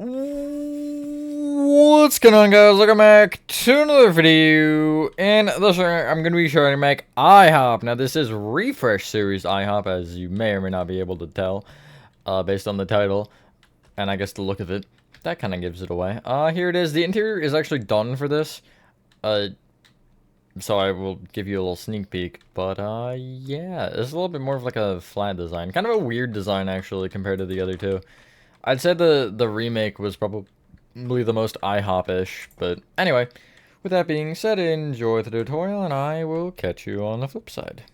What's going on, guys? Welcome back to another video. And this one, I'm going to be trying to make IHOP. Now, this is Refresh Series IHOP, as you may or may not be able to tell, based on the title, and I guess the look of it. That kind of gives it away. Here it is. The interior is actually done for this. So I will give you a little sneak peek. But, yeah, it's a little bit more of like a flat design. Kind of a weird design, actually, compared to the other two. I'd say the remake was probably the most IHOP-ish, but anyway, with that being said, enjoy the tutorial, and I will catch you on the flip side.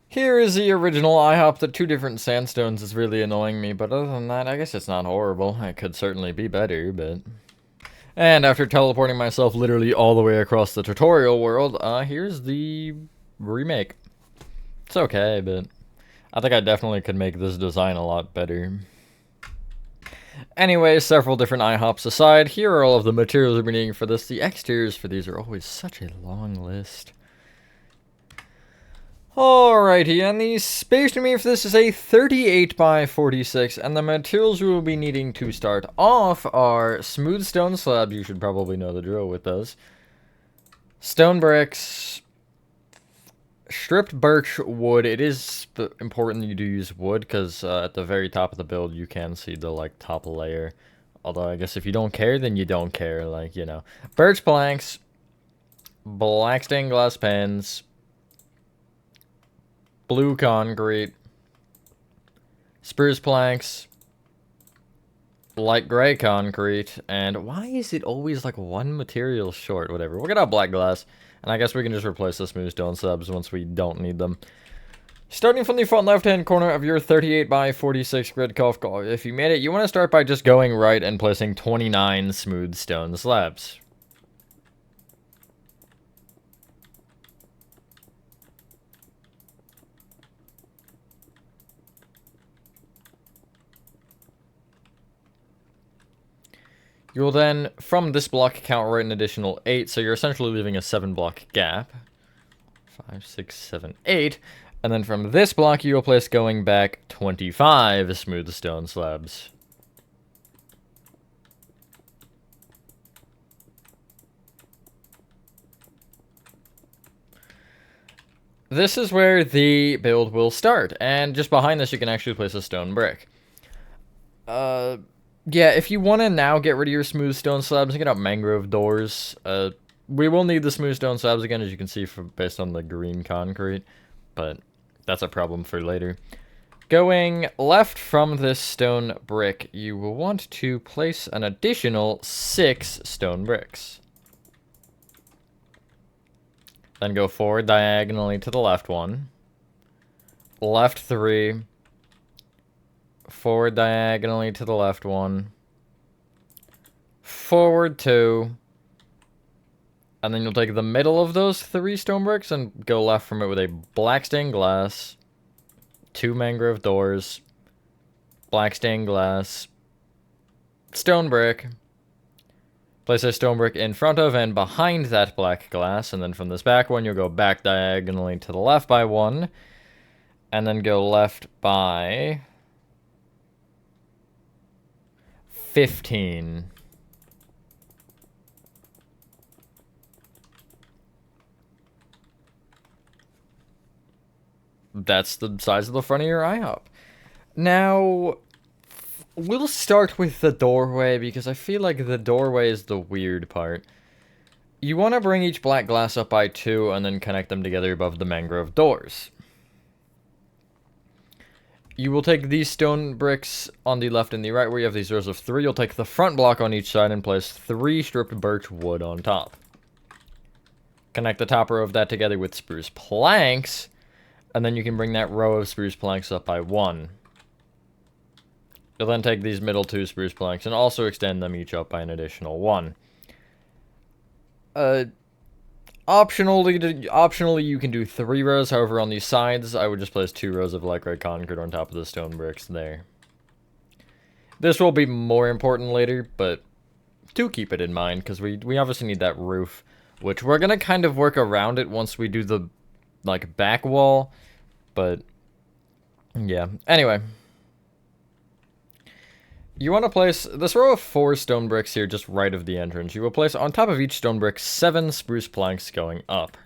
Here is the original IHOP. The two different sandstones is really annoying me, but other than that, I guess it's not horrible. It could certainly be better, but... And after teleporting myself literally all the way across the tutorial world, here's the remake. It's okay, but I think I definitely could make this design a lot better. Anyway, several different IHOPs aside, here are all of the materials we're needing for this. The exteriors for these are always such a long list. Alrighty, and the space we need for this is a 38 by 46, and the materials we will be needing to start off are smooth stone slabs. You should probably know the drill with those. Stone bricks. Stripped birch wood. It is important that you do use wood, because at the very top of the build you can see the top layer. Although I guess if you don't care, then you don't care, you know. Birch planks, black stained glass pans, blue concrete, spruce planks, light gray concrete, and why is it always one material short? Whatever, we'll get out black glass. And I guess we can just replace the smooth stone slabs once we don't need them. Starting from the front left-hand corner of your 38 by 46 grid golf ball, if you made it, you want to start by just going right and placing 29 smooth stone slabs. You will then, from this block, count right an additional 8, so you're essentially leaving a 7-block gap. 5, 6, 7, 8. And then from this block, you will place going back 25 smooth stone slabs. This is where the build will start, and just behind this, you can actually place a stone brick. Yeah, if you want to now get rid of your smooth stone slabs and get out mangrove doors, we will need the smooth stone slabs again, as you can see based on the green concrete, but that's a problem for later. Going left from this stone brick, you will want to place an additional 6 stone bricks. Then go forward diagonally to the left one. Left 3. Forward diagonally to the left one. Forward 2. And then you'll take the middle of those 3 stone bricks and go left from it with a black stained glass, 2 mangrove doors, black stained glass, stone brick. Place a stone brick in front of and behind that black glass, and then from this back one, you'll go back diagonally to the left by 1, and then go left by 15. That's the size of the front of your IHOP. Now, we'll start with the doorway, because I feel like the doorway is the weird part. You want to bring each black glass up by 2 and then connect them together above the mangrove doors. You will take these stone bricks on the left and the right where you have these rows of 3. You'll take the front block on each side and place 3 stripped birch wood on top. Connect the top row of that together with spruce planks, and then you can bring that row of spruce planks up by 1. You'll then take these middle 2 spruce planks and also extend them each up by an additional 1. Optionally, you can do 3 rows. However, on these sides, I would just place 2 rows of light gray concrete on top of the stone bricks there. This will be more important later, but do keep it in mind, because we obviously need that roof, which we're going to kind of work around it once we do the, back wall, but, yeah. Anyway. You want to place this row of 4 stone bricks here just right of the entrance. You will place on top of each stone brick 7 spruce planks going up.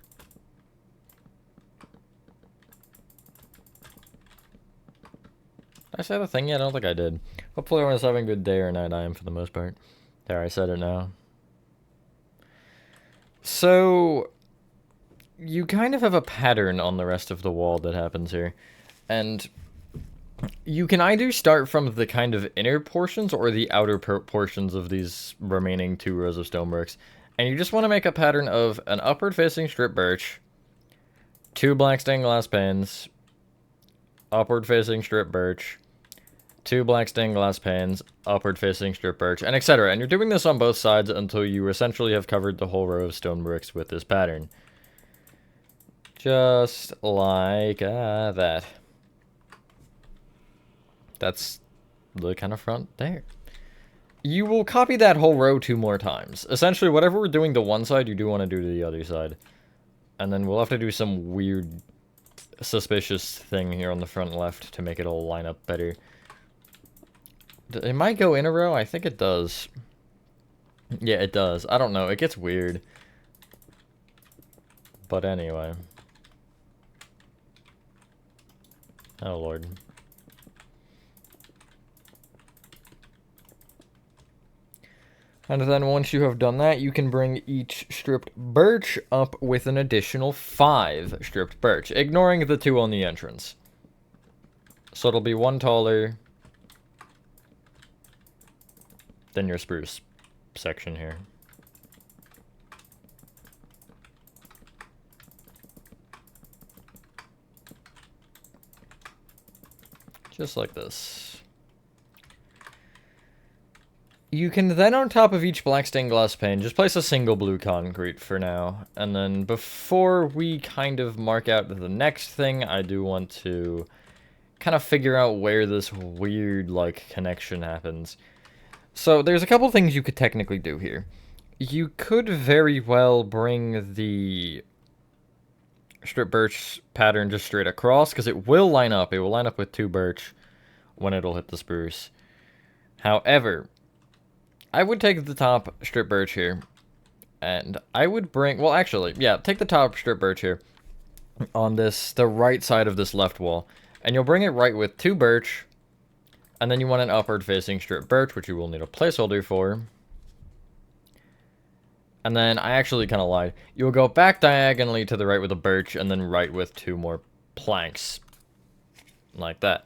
Did I say the thing yet? I don't think I did. Hopefully everyone's having a good day or night. I am for the most part. There, I said it now. So, you kind of have a pattern on the rest of the wall that happens here. And you can either start from the kind of inner portions or the outer portions of these remaining 2 rows of stone bricks. And you just want to make a pattern of an upward-facing strip birch, 2 black stained glass panes, upward-facing strip birch, 2 black stained glass panes, upward-facing strip birch, and etc. And you're doing this on both sides until you essentially have covered the whole row of stone bricks with this pattern. Just like that. That's the kind of front there. You will copy that whole row 2 more times. Essentially, whatever we're doing to one side, you do want to do to the other side. And then we'll have to do some weird, suspicious thing here on the front left to make it all line up better. It might go in a row. I think it does. Yeah, it does. I don't know. It gets weird. But anyway. Oh, Lord. And then once you have done that, you can bring each stripped birch up with an additional 5 stripped birch, ignoring the 2 on the entrance. So it'll be 1 taller than your spruce section here. Just like this. You can then, on top of each black stained glass pane, just place a single blue concrete for now. And then before we kind of mark out the next thing, I do want to kind of figure out where this weird, like, connection happens. So there's a couple things you could technically do here. You could very well bring the strip birch pattern just straight across, because it will line up. It will line up with 2 birch when it'll hit the spruce. However, I would take the top strip birch here, and I would bring, well, actually, yeah, take the top strip birch here on the right side of this left wall, and you'll bring it right with 2 birch, and then you want an upward facing strip birch, which you will need a placeholder for. And then I actually kind of lied. You'll go back diagonally to the right with a birch, and then right with 2 more planks, like that.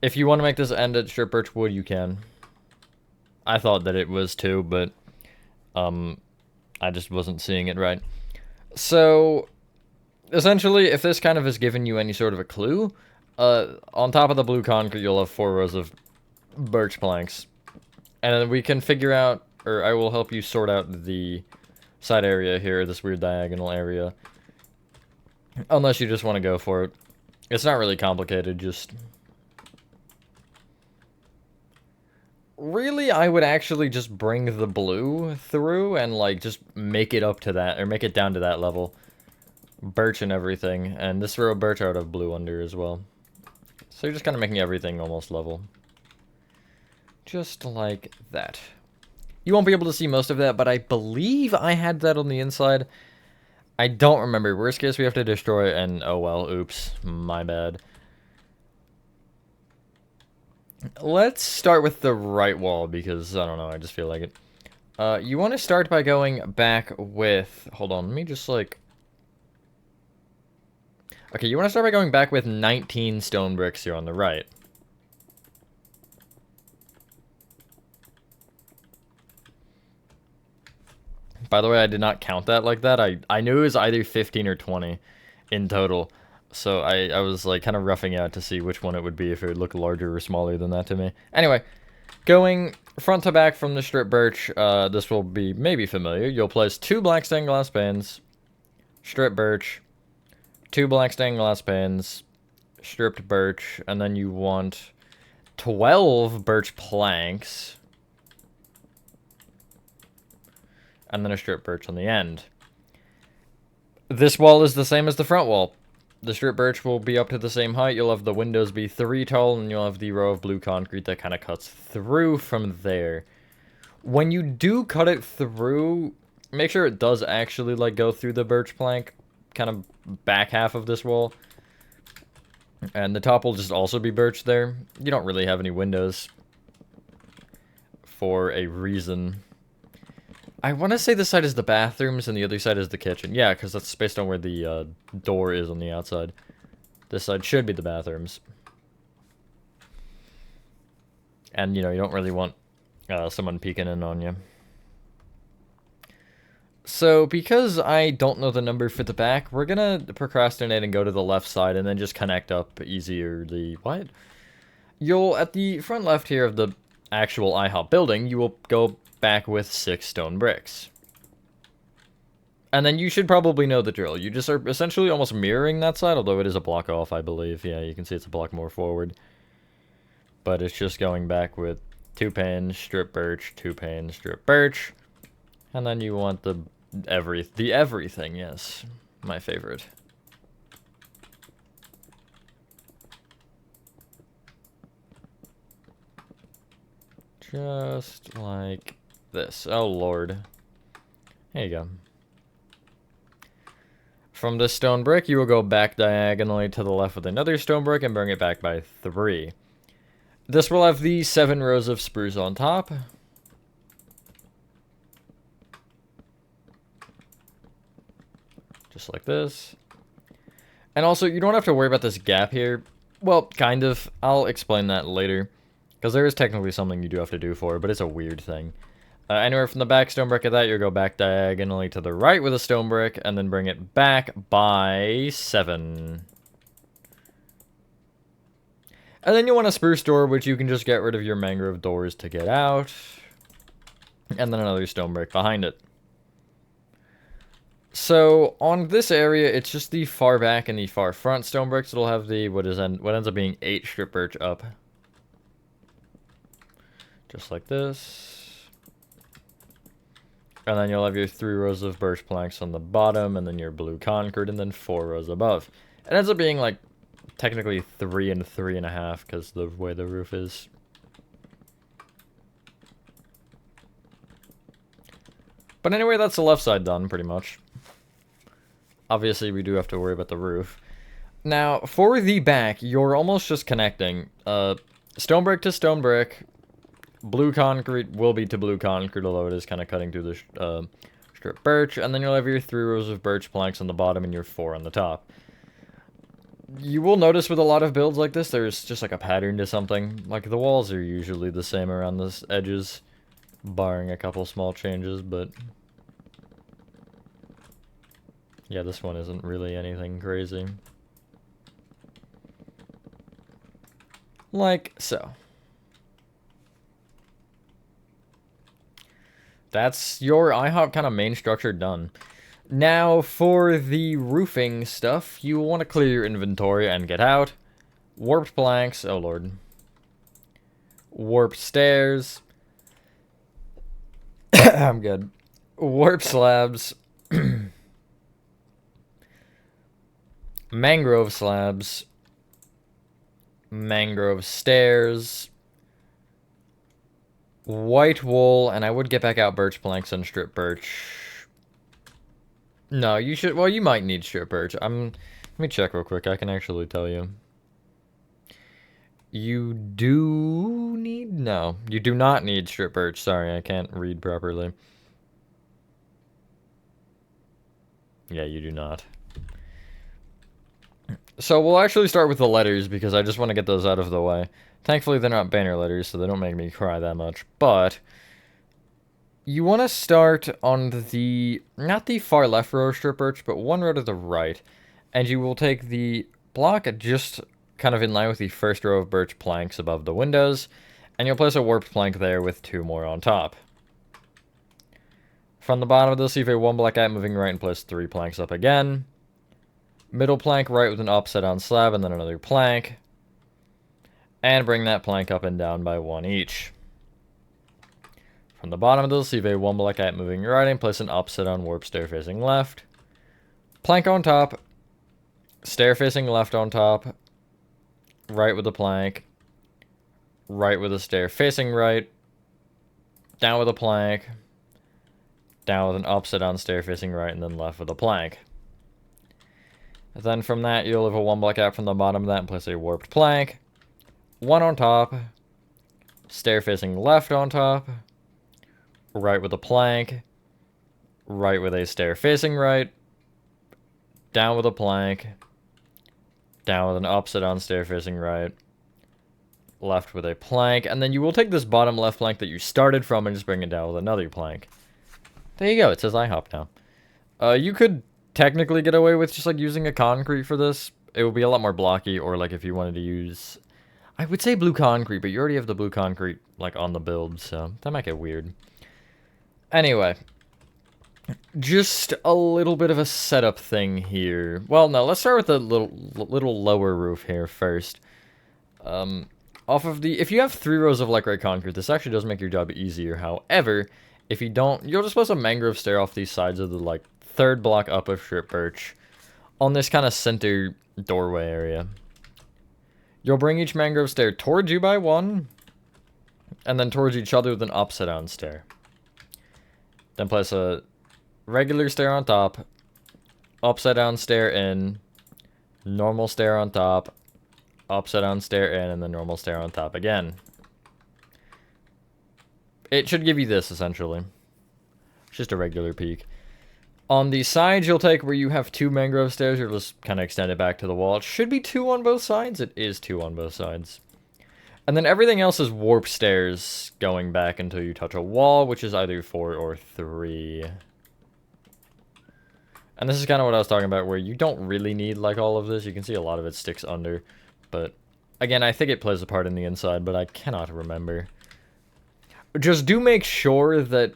If you want to make this end at strip birch wood, you can. I thought that it was 2, but I just wasn't seeing it right. So, essentially, if this kind of has given you any sort of a clue, on top of the blue concrete, you'll have 4 rows of birch planks. And then we can figure out, or I will help you sort out the side area here, this weird diagonal area. Unless you just want to go for it. It's not really complicated, just... Really, I would actually just bring the blue through and, like, just make it up to that, or make it down to that level. Birch and everything, and this row of birch I would have blue under as well. So you're just kind of making everything almost level. Just like that. You won't be able to see most of that, but I believe I had that on the inside. I don't remember. Worst case, we have to destroy, and oh well, oops, my bad. Let's start with the right wall, because, I don't know, I just feel like it. You want to start by going back with... Hold on, let me just, like... Okay, you want to start by going back with 19 stone bricks here on the right. By the way, I did not count that like that. I knew it was either 15 or 20 in total. So I was like kind of roughing out to see which one it would be, if it would look larger or smaller than that to me. Anyway, going front to back from the strip birch, this will be maybe familiar. You'll place 2 black stained glass panes, strip birch, 2 black stained glass panes, stripped birch, and then you want 12 birch planks, and then a strip birch on the end. This wall is the same as the front wall. The strip birch will be up to the same height. You'll have the windows be 3 tall, and you'll have the row of blue concrete that kind of cuts through from there. When you do cut it through, make sure it does actually, like, go through the birch plank, kind of back half of this wall. And the top will just also be birch there. You don't really have any windows for a reason. I want to say this side is the bathrooms and the other side is the kitchen. Yeah, because that's based on where the door is on the outside. This side should be the bathrooms. And, you know, you don't really want someone peeking in on you. So, because I don't know the number for the back, we're gonna procrastinate and go to the left side and then just connect up easierly. What? You'll, at the front left here of the actual IHOP building, you will go back with 6 stone bricks. And then you should probably know the drill. You just are essentially almost mirroring that side, although it is a block off, I believe. Yeah, you can see it's a block more forward. But it's just going back with 2 panes, strip birch, 2 panes, strip birch. And then you want the everything, yes. My favorite. Just like this. Oh, Lord. There you go. From this stone brick, you will go back diagonally to the left with another stone brick and bring it back by 3. This will have the 7 rows of spruce on top. Just like this. And also, you don't have to worry about this gap here. Well, kind of. I'll explain that later. Because there is technically something you do have to do for it, but it's a weird thing. Anywhere from the back stone brick of that, you'll go back diagonally to the right with a stone brick, and then bring it back by 7. And then you want a spruce door, which you can just get rid of your mangrove doors to get out. And then another stone brick behind it. So, on this area, it's just the far back and the far front stone bricks. It'll have the, what ends up being 8 strip birch up. Just like this. And then you'll have your 3 rows of birch planks on the bottom, and then your blue concrete, and then 4 rows above. It ends up being, like, technically 3 and 3.5, because the way the roof is. But anyway, that's the left side done, pretty much. Obviously, we do have to worry about the roof. Now, for the back, you're almost just connecting stone brick to stone brick. Blue concrete will be to blue concrete, although it is kind of cutting through the strip birch. And then you'll have your 3 rows of birch planks on the bottom and your 4 on the top. You will notice with a lot of builds like this, there's just like a pattern to something. Like, the walls are usually the same around the edges, barring a couple small changes, but yeah, this one isn't really anything crazy. Like so. That's your IHOP kind of main structure done. Now, for the roofing stuff, you want to clear your inventory and get out. Warped planks, oh lord. Warped stairs. I'm good. Warped slabs. Mangrove slabs. Mangrove stairs. White wool, and I would get back out birch planks and strip birch. No, you should, well, you might need strip birch. Let me check real quick, I can actually tell you. You do need, no, you do not need strip birch. Sorry, I can't read properly. Yeah, you do not. So we'll actually start with the letters, because I just want to get those out of the way. Thankfully, they're not banner letters, so they don't make me cry that much. But you want to start on the, not the far left row of strip birch, but one row to the right. And you will take the block just kind of in line with the first row of birch planks above the windows. And you'll place a warped plank there with 2 more on top. From the bottom of this, leave a 1 block out, moving right, and place 3 planks up again. Middle plank right with an upside down slab, and then another plank. And bring that plank up and down by 1 each. From the bottom of this, leave a 1 block out, moving right, and place an upside down warp stair facing left. Plank on top. stair facing left on top, right with a plank, right with a stair facing right, down with a plank, down with an upside down stair facing right, and then left with a plank. Then from that, you'll have a one block out from the bottom of that and place a warped plank, one on top, stair facing left on top, right with a plank, right with a stair facing right, down with a plank, down with an upside down stair facing right, left with a plank, and then you will take this bottom left plank that you started from and just bring it down with another plank. There you go, it says IHOP now. You could technically get away with just like using a concrete for this. It would be a lot more blocky, or like if you wanted to use, I would say blue concrete, but you already have the blue concrete like on the build, so that might get weird. Anyway, just a little bit of a setup thing here. Well, no, let's start with the little lower roof here first. Off of the, if you have 3 rows of light gray concrete, this actually does make your job easier. However, if you don't, you'll just place a mangrove stair off these sides of the like 3rd block up of strip birch on this kind of center doorway area. You'll bring each mangrove stair towards you by 1, and then towards each other with an upside down stair. Then place a regular stair on top, upside down stair in, normal stair on top, upside down stair in, and then normal stair on top again. It should give you this, essentially. It's just a regular peak. On the sides, you'll take where you have 2 mangrove stairs, you'll just kind of extend it back to the wall. It should be 2 on both sides. It is 2 on both sides. And then everything else is warp stairs going back until you touch a wall, which is either 4 or 3. And this is kind of what I was talking about, where you don't really need, like, all of this. You can see a lot of it sticks under. But, again, I think it plays a part in the inside, but I cannot remember. Just do make sure that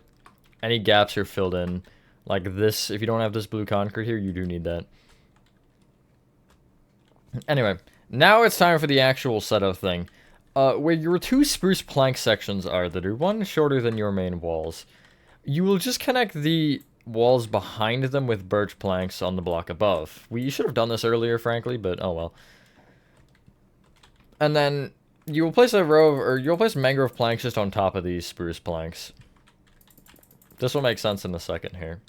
any gaps are filled in. Like this, if you don't have this blue concrete here, you do need that. Anyway, now it's time for the actual setup thing. Where your 2 spruce plank sections are that are 1 shorter than your main walls, you will just connect the walls behind them with birch planks on the block above. We should have done this earlier, frankly, but oh well. And then you will place a row of, or you'll place mangrove planks just on top of these spruce planks. This will make sense in a second here.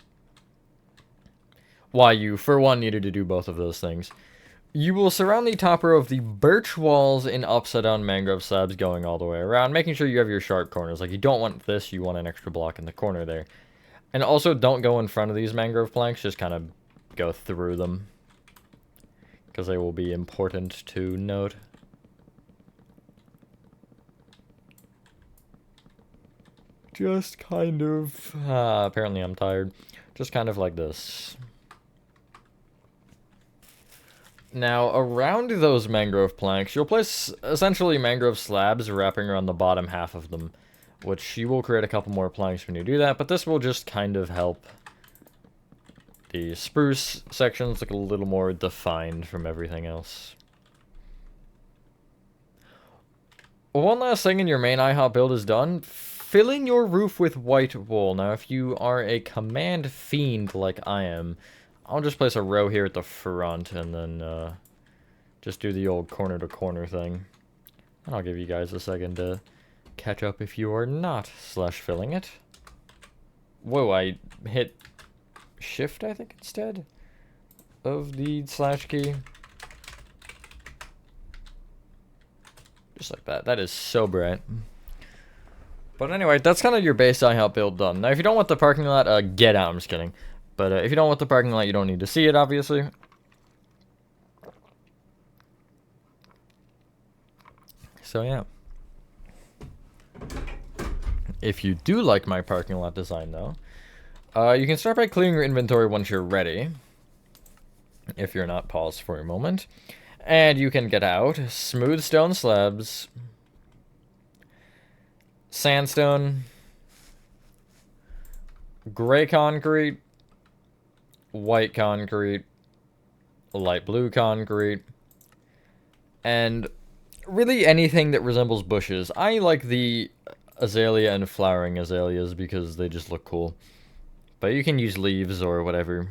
Why you, for one, needed to do both of those things. You will surround the top row of the birch walls in upside down mangrove slabs going all the way around, making sure you have your sharp corners. Like, you don't want this, you want an extra block in the corner there. And also, don't go in front of these mangrove planks, just kind of go through them. Because they will be important to note. Just kind of... apparently I'm tired. Just kind of like this. Now, around those mangrove planks, you'll place essentially mangrove slabs wrapping around the bottom half of them, which you will create a couple more planks when you do that, but this will just kind of help the spruce sections look a little more defined from everything else. One last thing in your main IHOP build is done. Fill in your roof with white wool. Now, if you are a command fiend like I am, I'll just place a row here at the front and then just do the old corner to corner thing. And I'll give you guys a second to catch up if you are not /filling it. Whoa, I hit shift, I think, instead of the / key. Just like that. That is so bright. But anyway, that's kind of your base IHOP build done. Now, if you don't want the parking lot, get out. I'm just kidding. But if you don't want the parking lot, you don't need to see it, obviously. So, yeah. If you do like my parking lot design, though, you can start by clearing your inventory once you're ready. If you're not, pause for a moment. And you can get out smooth stone slabs, sandstone, gray concrete, white concrete, light blue concrete, and really anything that resembles bushes. I like the azalea and flowering azaleas because they just look cool. But you can use leaves or whatever.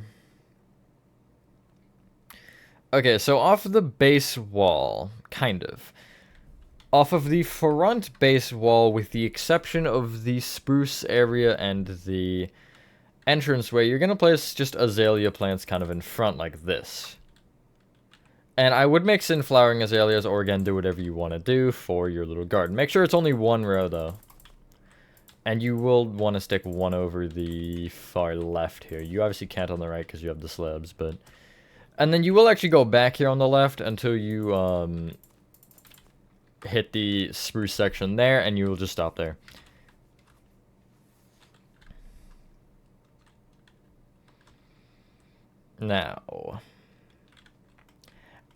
Okay, so off the base wall, kind of. Off of the front base wall, with the exception of the spruce area and the entranceway, you're going to place just azalea plants kind of in front like this. And I would mix in flowering azaleas, or again, do whatever you want to do for your little garden. Make sure it's only one row, though. And you will want to stick one over the far left here. You obviously can't on the right because you have the slabs, but... And then you will actually go back here on the left until you hit the spruce section there, and you will just stop there. Now,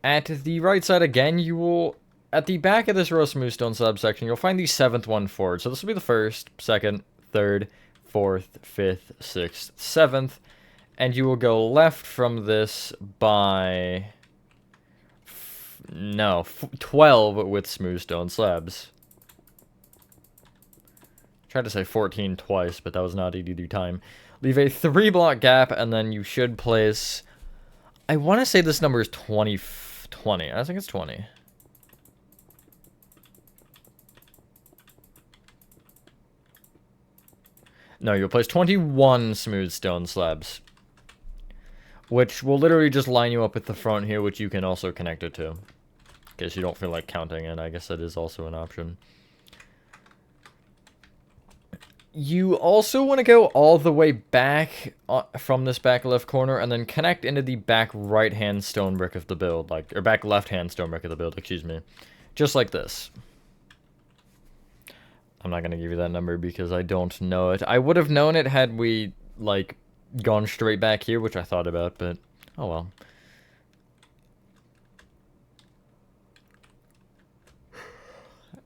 at the right side again, you will, at the back of this row of smooth stone slab section, you'll find the 7th one forward. So this will be the 1st, 2nd, 3rd, 4th, 5th, 6th, 7th, and you will go left from this by 12 with smooth stone slabs. Tried to say 14 twice, but that was not easy to do time. Leave a 3-block gap, and then you should place... I want to say this number is 20. I think it's 20. No, you'll place 21 smooth stone slabs. Which will literally just line you up at the front here, which you can also connect it to. In case you don't feel like counting it, I guess that is also an option. You also want to go all the way back from this back left corner and then connect into the back right-hand stone brick of the build, or back left-hand stone brick of the build, excuse me. Just like this. I'm not going to give you that number because I don't know it. I would have known it had we, like, gone straight back here, which I thought about, but oh well.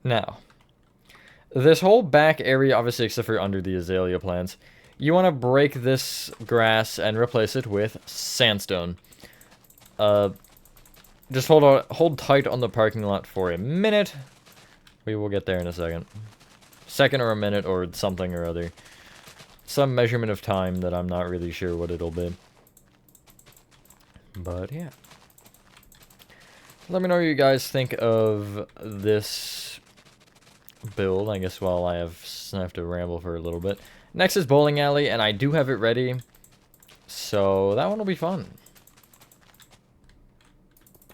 Now, this whole back area, obviously except for under the azalea plants, you want to break this grass and replace it with sandstone. Just hold tight on the parking lot for a minute. We will get there in a second. Second or a minute or something or other. Some measurement of time that I'm not really sure what it'll be. But yeah. Let me know what you guys think of this build, I guess, while I have to ramble for a little bit. Next is Bowling Alley, and I do have it ready. So that one will be fun.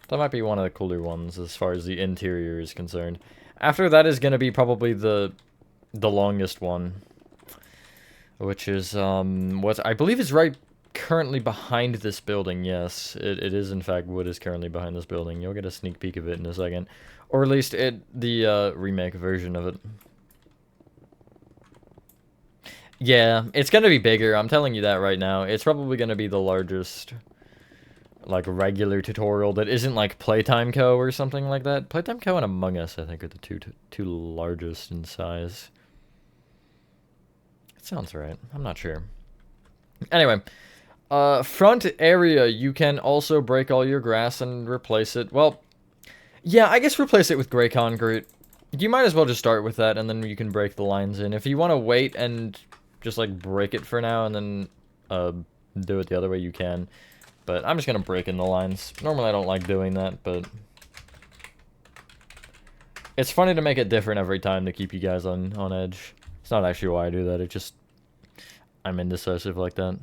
That might be one of the cooler ones as far as the interior is concerned. After that is going to be probably the longest one. Which is, what I believe is right currently behind this building. Yes, it is in fact what is currently behind this building. You'll get a sneak peek of it in a second. Or at least the remake version of it. Yeah, it's going to be bigger. I'm telling you that right now. It's probably going to be the largest, like, regular tutorial that isn't like Playtime Co. or something like that. Playtime Co. and Among Us, I think, are the two largest in size. It sounds right. I'm not sure. Anyway, front area, you can also break all your grass and replace it. Well, yeah, I guess replace it with gray concrete. You might as well just start with that, and then you can break the lines in. If you want to wait and just, like, break it for now, and then do it the other way, you can. But I'm just going to break in the lines. Normally I don't like doing that, but it's funny to make it different every time to keep you guys on edge. It's not actually why I do that, it just... I'm indecisive like that.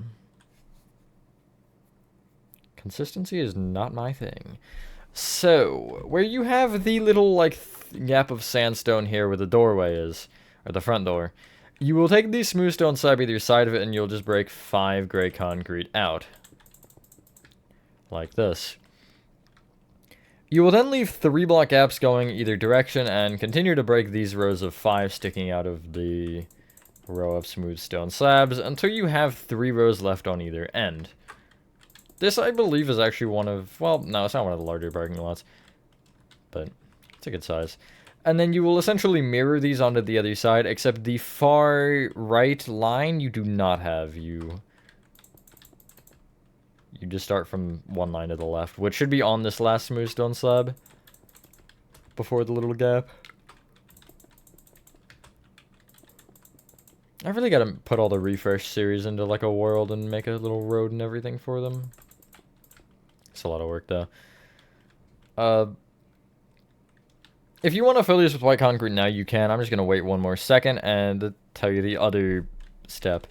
Consistency is not my thing. So, where you have the little, like, gap of sandstone here where the doorway is, or the front door, you will take the smooth stone slab either side of it and you'll just break 5 gray concrete out. Like this. You will then leave 3 block gaps going either direction and continue to break these rows of 5 sticking out of the row of smooth stone slabs until you have 3 rows left on either end. This, I believe, is actually one of... Well, no, it's not one of the larger parking lots. But it's a good size. And then you will essentially mirror these onto the other side, except the far right line you do not have. You just start from one line to the left, which should be on this last smooth stone slab. Before the little gap. I really gotta put all the refresh series into, like, a world and make a little road and everything for them. It's a lot of work, though. If you want to fill these with white concrete now, you can. I'm just going to wait one more second and tell you the other step.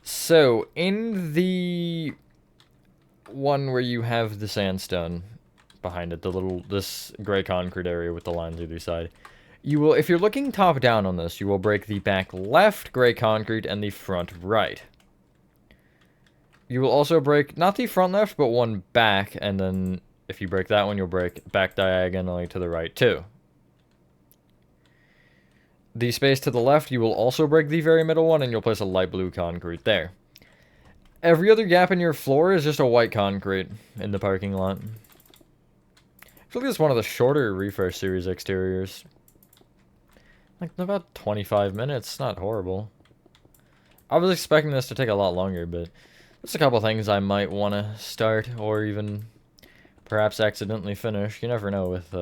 So, in the one where you have the sandstone behind it, this gray concrete area with the lines either side, you will, if you're looking top down on this, you will break the back left gray concrete and the front right. You will also break, not the front left, but one back, and then if you break that one, you'll break back diagonally to the right too. The space to the left, you will also break the very middle one, and you'll place a light blue concrete there. Every other gap in your floor is just a white concrete in the parking lot. I feel like it's one of the shorter Refresh Series exteriors. Like, about 25 minutes, not horrible. I was expecting this to take a lot longer, but there's a couple things I might want to start, or even perhaps accidentally finish. You never know with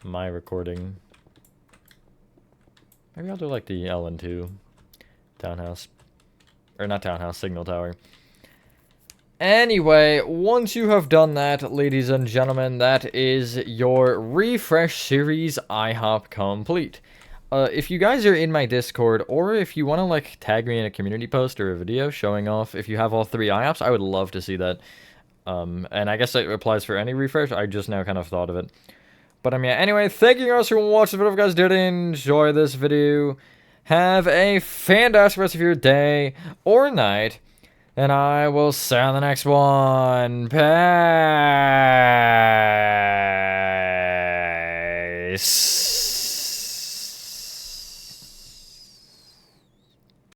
my recording. Maybe I'll do like the LN2 townhouse. Or not townhouse, signal tower. Anyway, once you have done that, ladies and gentlemen, that is your Refresh Series IHOP complete. If you guys are in my Discord, or if you want to like tag me in a community post or a video showing off if you have all 3 IHOPs, I would love to see that. And I guess it applies for any refresh. I just now kind of thought of it. But yeah, anyway, thank you guys for watching the video. If you guys did enjoy this video, have a fantastic rest of your day or night, and I will see you on the next one. Peace.